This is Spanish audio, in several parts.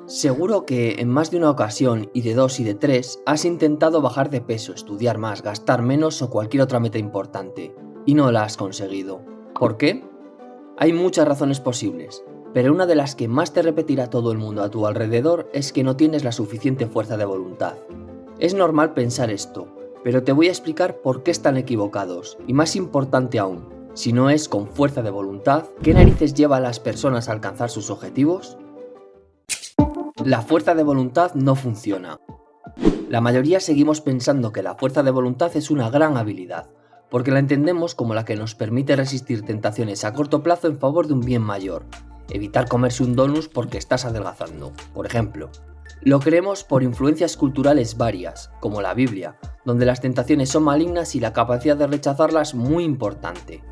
Seguro que en más de una ocasión, y de dos y de tres, has intentado bajar de peso, estudiar más, gastar menos o cualquier otra meta importante, y no la has conseguido. ¿Por qué? Hay muchas razones posibles, pero una de las que más te repetirá todo el mundo a tu alrededor es que no tienes la suficiente fuerza de voluntad. Es normal pensar esto, pero te voy a explicar por qué están equivocados, y más importante aún, si no es con fuerza de voluntad, ¿qué narices lleva a las personas a alcanzar sus objetivos? La fuerza de voluntad no funciona. La mayoría seguimos pensando que la fuerza de voluntad es una gran habilidad, porque la entendemos como la que nos permite resistir tentaciones a corto plazo en favor de un bien mayor. Evitar comerse un donus porque estás adelgazando, por ejemplo. Lo creemos por influencias culturales varias, como la Biblia, donde las tentaciones son malignas y la capacidad de rechazarlas muy importante.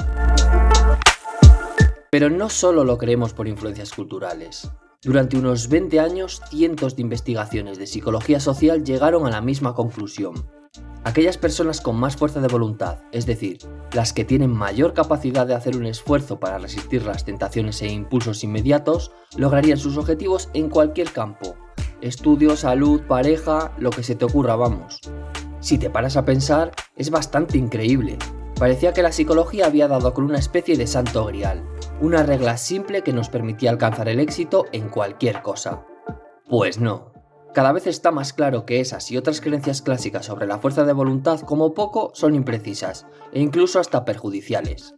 Pero no solo lo creemos por influencias culturales. Durante unos 20 años, cientos de investigaciones de psicología social llegaron a la misma conclusión. Aquellas personas con más fuerza de voluntad, es decir, las que tienen mayor capacidad de hacer un esfuerzo para resistir las tentaciones e impulsos inmediatos, lograrían sus objetivos en cualquier campo. Estudio, salud, pareja, lo que se te ocurra, vamos. Si te paras a pensar, es bastante increíble. Parecía que la psicología había dado con una especie de santo grial, una regla simple que nos permitía alcanzar el éxito en cualquier cosa. Pues no. Cada vez está más claro que esas y otras creencias clásicas sobre la fuerza de voluntad como poco son imprecisas e incluso hasta perjudiciales.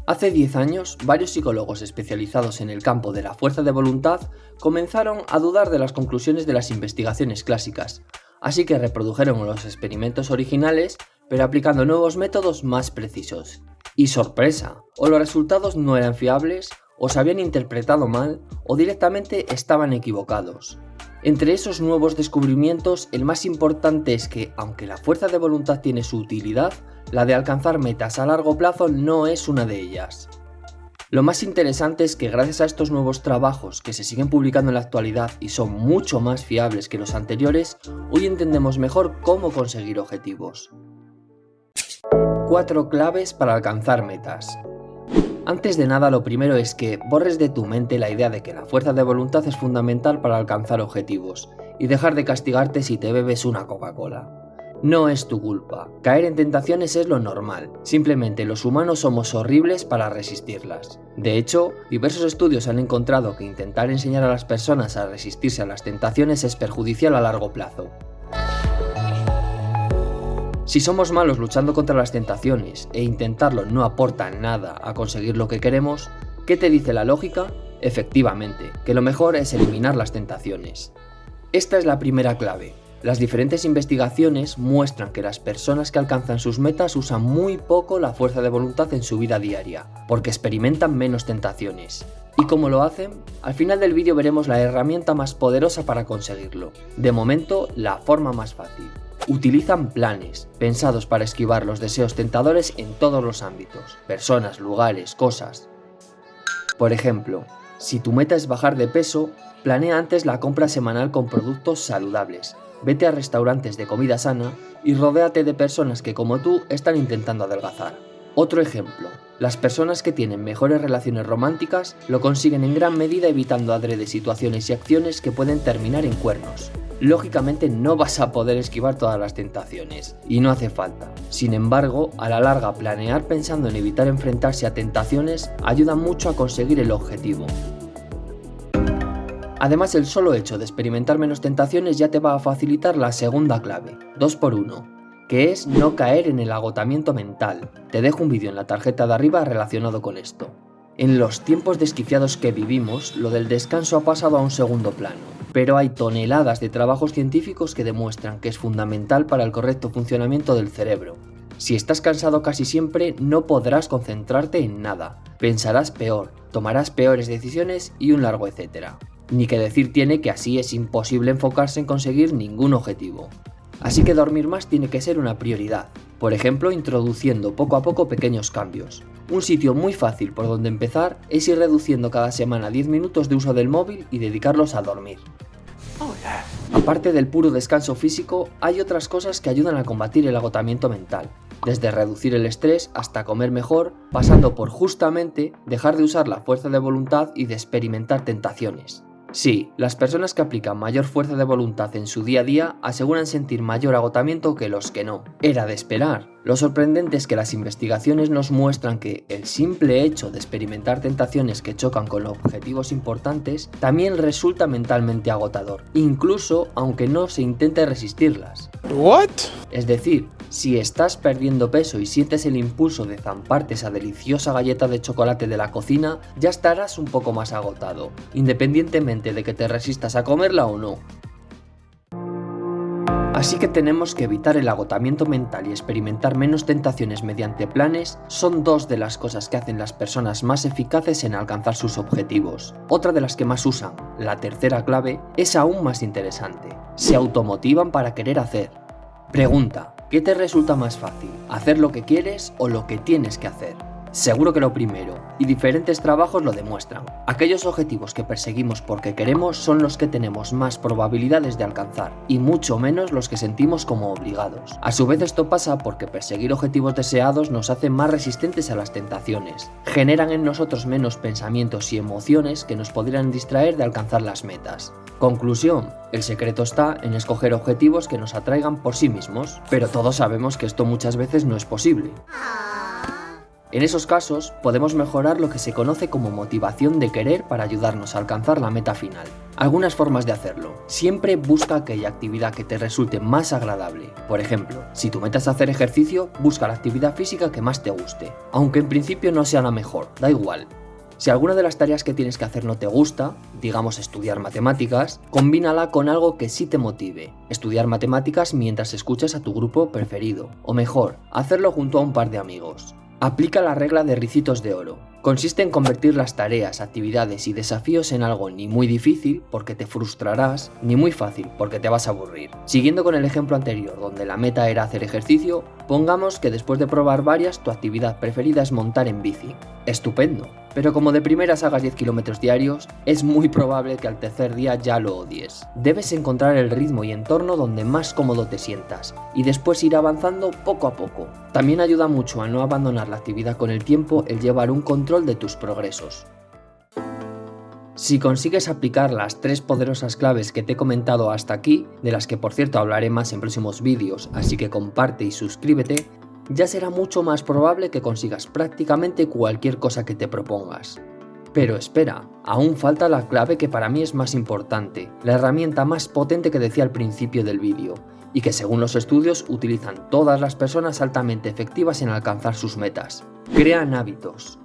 Hace 10 años, varios psicólogos especializados en el campo de la fuerza de voluntad comenzaron a dudar de las conclusiones de las investigaciones clásicas, así que reprodujeron los experimentos originales, pero aplicando nuevos métodos más precisos. Y sorpresa, o los resultados no eran fiables, o se habían interpretado mal, o directamente estaban equivocados. Entre esos nuevos descubrimientos, el más importante es que, aunque la fuerza de voluntad tiene su utilidad, la de alcanzar metas a largo plazo no es una de ellas. Lo más interesante es que gracias a estos nuevos trabajos que se siguen publicando en la actualidad y son mucho más fiables que los anteriores, hoy entendemos mejor cómo conseguir objetivos. 4 claves para alcanzar metas. Antes de nada, lo primero es que borres de tu mente la idea de que la fuerza de voluntad es fundamental para alcanzar objetivos y dejar de castigarte si te bebes una Coca-Cola. No es tu culpa. Caer en tentaciones es lo normal. Simplemente los humanos somos horribles para resistirlas. De hecho, diversos estudios han encontrado que intentar enseñar a las personas a resistirse a las tentaciones es perjudicial a largo plazo. Si somos malos luchando contra las tentaciones e intentarlo no aporta nada a conseguir lo que queremos, ¿qué te dice la lógica? Efectivamente, que lo mejor es eliminar las tentaciones. Esta es la primera clave. Las diferentes investigaciones muestran que las personas que alcanzan sus metas usan muy poco la fuerza de voluntad en su vida diaria, porque experimentan menos tentaciones. ¿Y cómo lo hacen? Al final del vídeo veremos la herramienta más poderosa para conseguirlo. De momento, la forma más fácil. Utilizan planes, pensados para esquivar los deseos tentadores en todos los ámbitos, personas, lugares, cosas. Por ejemplo, si tu meta es bajar de peso, planea antes la compra semanal con productos saludables. Vete a restaurantes de comida sana y rodéate de personas que como tú están intentando adelgazar. Otro ejemplo, las personas que tienen mejores relaciones románticas lo consiguen en gran medida evitando adrede situaciones y acciones que pueden terminar en cuernos. Lógicamente no vas a poder esquivar todas las tentaciones, y no hace falta. Sin embargo, a la larga planear pensando en evitar enfrentarse a tentaciones ayuda mucho a conseguir el objetivo. Además, el solo hecho de experimentar menos tentaciones ya te va a facilitar la segunda clave, 2x1, que es no caer en el agotamiento mental. Te dejo un vídeo en la tarjeta de arriba relacionado con esto. En los tiempos desquiciados que vivimos, lo del descanso ha pasado a un segundo plano, pero hay toneladas de trabajos científicos que demuestran que es fundamental para el correcto funcionamiento del cerebro. Si estás cansado casi siempre, no podrás concentrarte en nada, pensarás peor, tomarás peores decisiones y un largo etcétera. Ni que decir tiene que así es imposible enfocarse en conseguir ningún objetivo. Así que dormir más tiene que ser una prioridad, por ejemplo introduciendo poco a poco pequeños cambios. Un sitio muy fácil por donde empezar es ir reduciendo cada semana 10 minutos de uso del móvil y dedicarlos a dormir. Aparte del puro descanso físico, hay otras cosas que ayudan a combatir el agotamiento mental, desde reducir el estrés hasta comer mejor, pasando por justamente dejar de usar la fuerza de voluntad y de experimentar tentaciones. Sí, las personas que aplican mayor fuerza de voluntad en su día a día aseguran sentir mayor agotamiento que los que no. Era de esperar. Lo sorprendente es que las investigaciones nos muestran que el simple hecho de experimentar tentaciones que chocan con objetivos importantes también resulta mentalmente agotador, incluso aunque no se intente resistirlas. ¿What? Es decir, si estás perdiendo peso y sientes el impulso de zamparte esa deliciosa galleta de chocolate de la cocina, ya estarás un poco más agotado, independientemente de que te resistas a comerla o no. Así que tenemos que evitar el agotamiento mental y experimentar menos tentaciones mediante planes son dos de las cosas que hacen las personas más eficaces en alcanzar sus objetivos. Otra de las que más usan, la tercera clave, es aún más interesante. Se automotivan para querer hacer. Pregunta, ¿qué te resulta más fácil? ¿Hacer lo que quieres o lo que tienes que hacer? Seguro que lo primero, y diferentes trabajos lo demuestran. Aquellos objetivos que perseguimos porque queremos son los que tenemos más probabilidades de alcanzar, y mucho menos los que sentimos como obligados. A su vez esto pasa porque perseguir objetivos deseados nos hace más resistentes a las tentaciones. Generan en nosotros menos pensamientos y emociones que nos podrían distraer de alcanzar las metas. Conclusión, el secreto está en escoger objetivos que nos atraigan por sí mismos, pero todos sabemos que esto muchas veces no es posible. En esos casos, podemos mejorar lo que se conoce como motivación de querer para ayudarnos a alcanzar la meta final. Algunas formas de hacerlo. Siempre busca aquella actividad que te resulte más agradable. Por ejemplo, si tu meta es hacer ejercicio, busca la actividad física que más te guste. Aunque en principio no sea la mejor, da igual. Si alguna de las tareas que tienes que hacer no te gusta, digamos estudiar matemáticas, combínala con algo que sí te motive. Estudiar matemáticas mientras escuchas a tu grupo preferido. O mejor, hacerlo junto a un par de amigos. Aplica la regla de ricitos de oro. Consiste en convertir las tareas, actividades y desafíos en algo ni muy difícil porque te frustrarás, ni muy fácil porque te vas a aburrir. Siguiendo con el ejemplo anterior donde la meta era hacer ejercicio, pongamos que después de probar varias tu actividad preferida es montar en bici. Estupendo, pero como de primeras hagas 10 kilómetros diarios, es muy probable que al tercer día ya lo odies. Debes encontrar el ritmo y entorno donde más cómodo te sientas y después ir avanzando poco a poco. También ayuda mucho a no abandonar la actividad con el tiempo el llevar un control de tus progresos. Si consigues aplicar las 3 poderosas claves que te he comentado hasta aquí, de las que por cierto hablaré más en próximos vídeos, así que comparte y suscríbete, ya será mucho más probable que consigas prácticamente cualquier cosa que te propongas. Pero espera, aún falta la clave que para mí es más importante, la herramienta más potente que decía al principio del vídeo, y que según los estudios utilizan todas las personas altamente efectivas en alcanzar sus metas. Crean hábitos.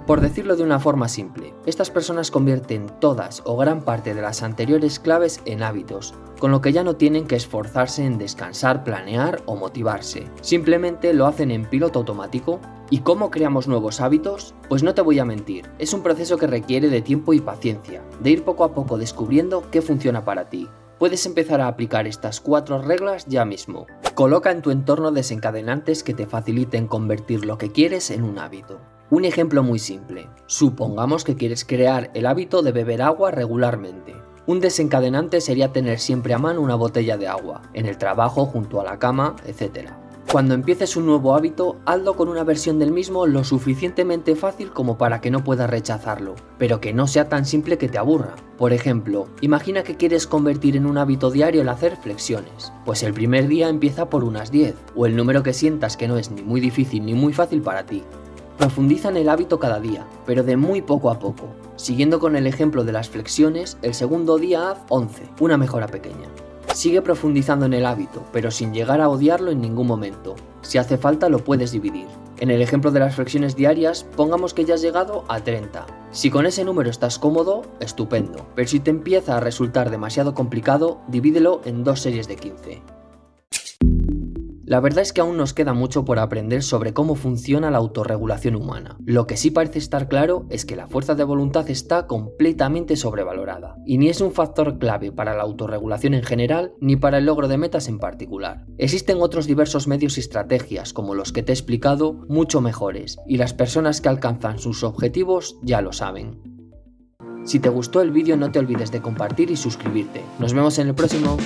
Por decirlo de una forma simple, estas personas convierten todas o gran parte de las anteriores claves en hábitos, con lo que ya no tienen que esforzarse en descansar, planear o motivarse. Simplemente lo hacen en piloto automático. ¿Y cómo creamos nuevos hábitos? Pues no te voy a mentir, es un proceso que requiere de tiempo y paciencia, de ir poco a poco descubriendo qué funciona para ti. Puedes empezar a aplicar estas 4 reglas ya mismo. Coloca en tu entorno desencadenantes que te faciliten convertir lo que quieres en un hábito. Un ejemplo muy simple. Supongamos que quieres crear el hábito de beber agua regularmente. Un desencadenante sería tener siempre a mano una botella de agua, en el trabajo, junto a la cama, etc. Cuando empieces un nuevo hábito, hazlo con una versión del mismo lo suficientemente fácil como para que no puedas rechazarlo, pero que no sea tan simple que te aburra. Por ejemplo, imagina que quieres convertir en un hábito diario el hacer flexiones. Pues el primer día empieza por unas 10, o el número que sientas que no es ni muy difícil ni muy fácil para ti. Profundiza en el hábito cada día, pero de muy poco a poco. Siguiendo con el ejemplo de las flexiones, el segundo día haz 11, una mejora pequeña. Sigue profundizando en el hábito, pero sin llegar a odiarlo en ningún momento. Si hace falta lo puedes dividir. En el ejemplo de las flexiones diarias, pongamos que ya has llegado a 30. Si con ese número estás cómodo, estupendo, pero si te empieza a resultar demasiado complicado, divídelo en 2 series de 15. La verdad es que aún nos queda mucho por aprender sobre cómo funciona la autorregulación humana. Lo que sí parece estar claro es que la fuerza de voluntad está completamente sobrevalorada, y ni es un factor clave para la autorregulación en general, ni para el logro de metas en particular. Existen otros diversos medios y estrategias, como los que te he explicado, mucho mejores, y las personas que alcanzan sus objetivos ya lo saben. Si te gustó el vídeo no te olvides de compartir y suscribirte. Nos vemos en el próximo.